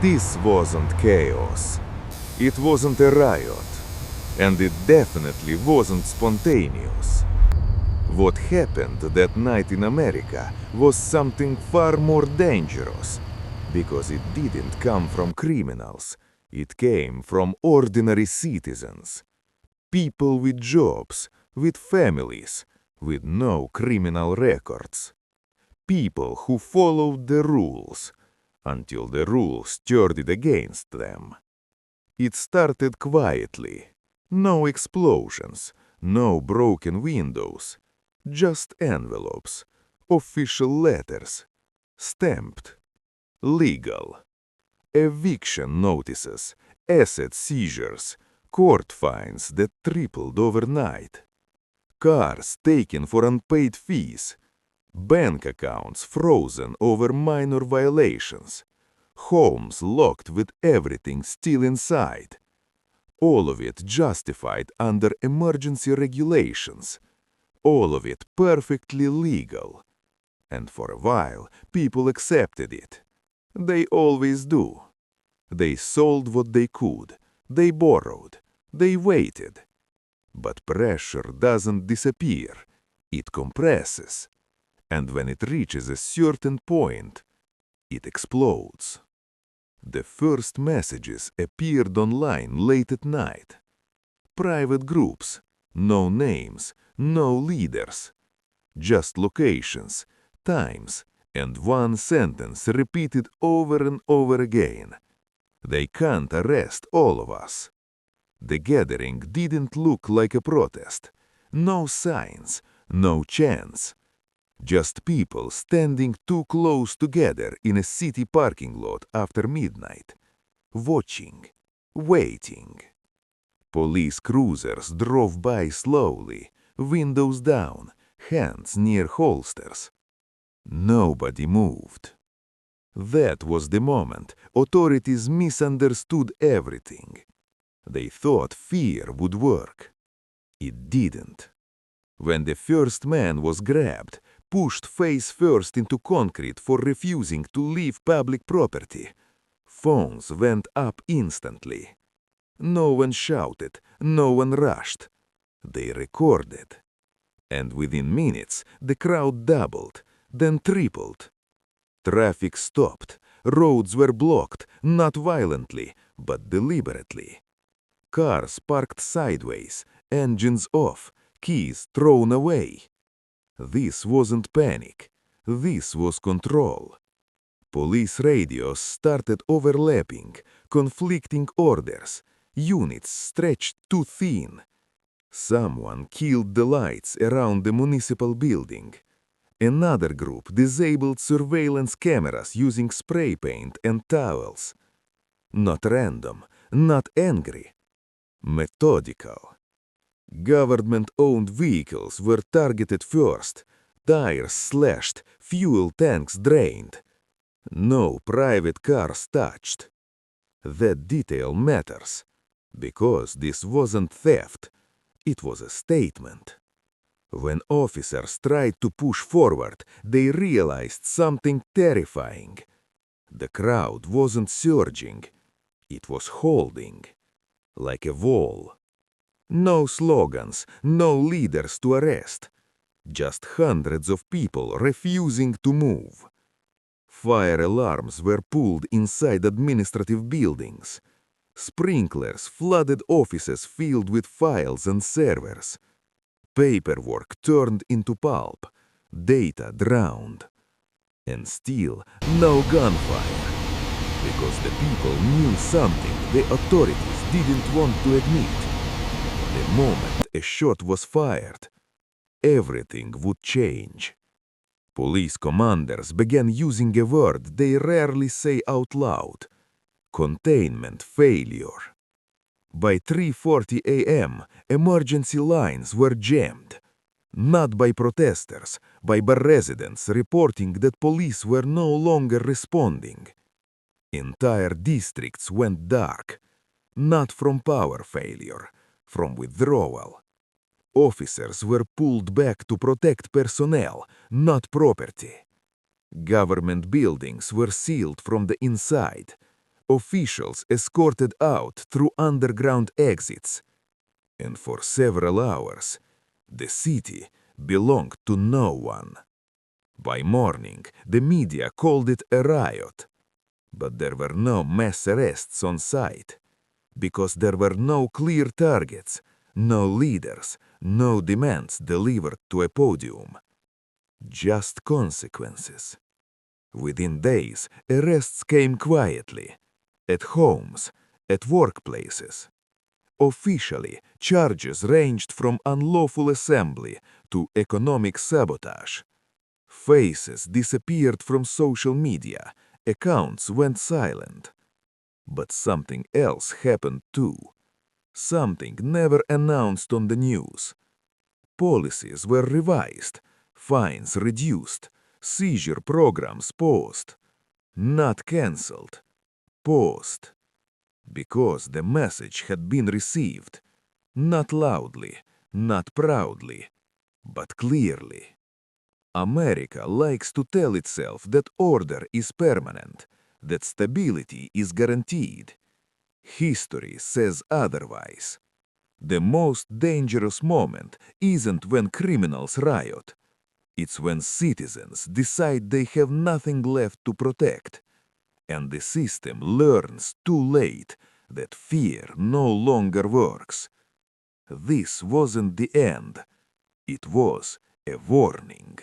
This wasn't chaos. It wasn't a riot. And it definitely wasn't spontaneous. What happened that night in America was something far more dangerous, because it didn't come from criminals. It came from ordinary citizens. People with jobs, with families, with no criminal records. People who followed the rules, until the rules turned it against them. It started quietly. No explosions, no broken windows, just envelopes, official letters, stamped, legal, eviction notices, asset seizures, court fines that tripled overnight, cars taken for unpaid fees, bank accounts frozen over minor violations, homes locked with everything still inside. All of it justified under emergency regulations. All of it perfectly legal. And for a while, people accepted it. They always do. They sold what they could. They borrowed. They waited. But pressure doesn't disappear. It compresses. And when it reaches a certain point, it explodes. The first messages appeared online late at night. Private groups, no names, no leaders. Just locations, times, and one sentence repeated over and over again. They can't arrest all of us. The gathering didn't look like a protest. No signs, no chants. Just people standing too close together in a city parking lot after midnight, watching, waiting. Police cruisers drove by slowly, windows down, hands near holsters. Nobody moved. That was the moment authorities misunderstood everything. They thought fear would work. It didn't. When the first man was grabbed, pushed face first into concrete for refusing to leave public property, phones went up instantly. No one shouted, no one rushed. They recorded. And within minutes, the crowd doubled, then tripled. Traffic stopped. Roads were blocked, not violently, but deliberately. Cars parked sideways, engines off, keys thrown away. This wasn't panic. This was control. Police radios started overlapping, conflicting orders. Units stretched too thin. Someone killed the lights around the municipal building. Another group disabled surveillance cameras using spray paint and towels. Not random, not angry. Methodical. Government-owned vehicles were targeted first, tires slashed, fuel tanks drained. No private cars touched. That detail matters, because this wasn't theft, it was a statement. When officers tried to push forward, they realized something terrifying. The crowd wasn't surging, it was holding, like a wall. No slogans, no leaders to arrest. Just hundreds of people refusing to move. Fire alarms were pulled inside administrative buildings. Sprinklers flooded offices filled with files and servers. Paperwork turned into pulp. Data drowned. And still, no gunfire. Because the people knew something the authorities didn't want to admit. The moment a shot was fired, everything would change. Police commanders began using a word they rarely say out loud: containment failure. By 3:40 a.m., emergency lines were jammed. Not by protesters, by residents reporting that police were no longer responding. Entire districts went dark, not from power failure, from withdrawal. Officers were pulled back to protect personnel, not property. Government buildings were sealed from the inside. Officials escorted out through underground exits, and for several hours, the city belonged to no one. By morning, the media called it a riot, but there were no mass arrests on site, because there were no clear targets, no leaders, no demands delivered to a podium. Just consequences. Within days, arrests came quietly, at homes, at workplaces. Officially, charges ranged from unlawful assembly to economic sabotage. Faces disappeared from social media, accounts went silent. But something else happened too. Something never announced on the news. Policies were revised, fines reduced, seizure programs paused. Not cancelled, paused. Because the message had been received, not loudly, not proudly, but clearly. America likes to tell itself that order is permanent, that stability is guaranteed. History says otherwise. The most dangerous moment isn't when criminals riot. It's when citizens decide they have nothing left to protect, and the system learns too late that fear no longer works. This wasn't the end. It was a warning.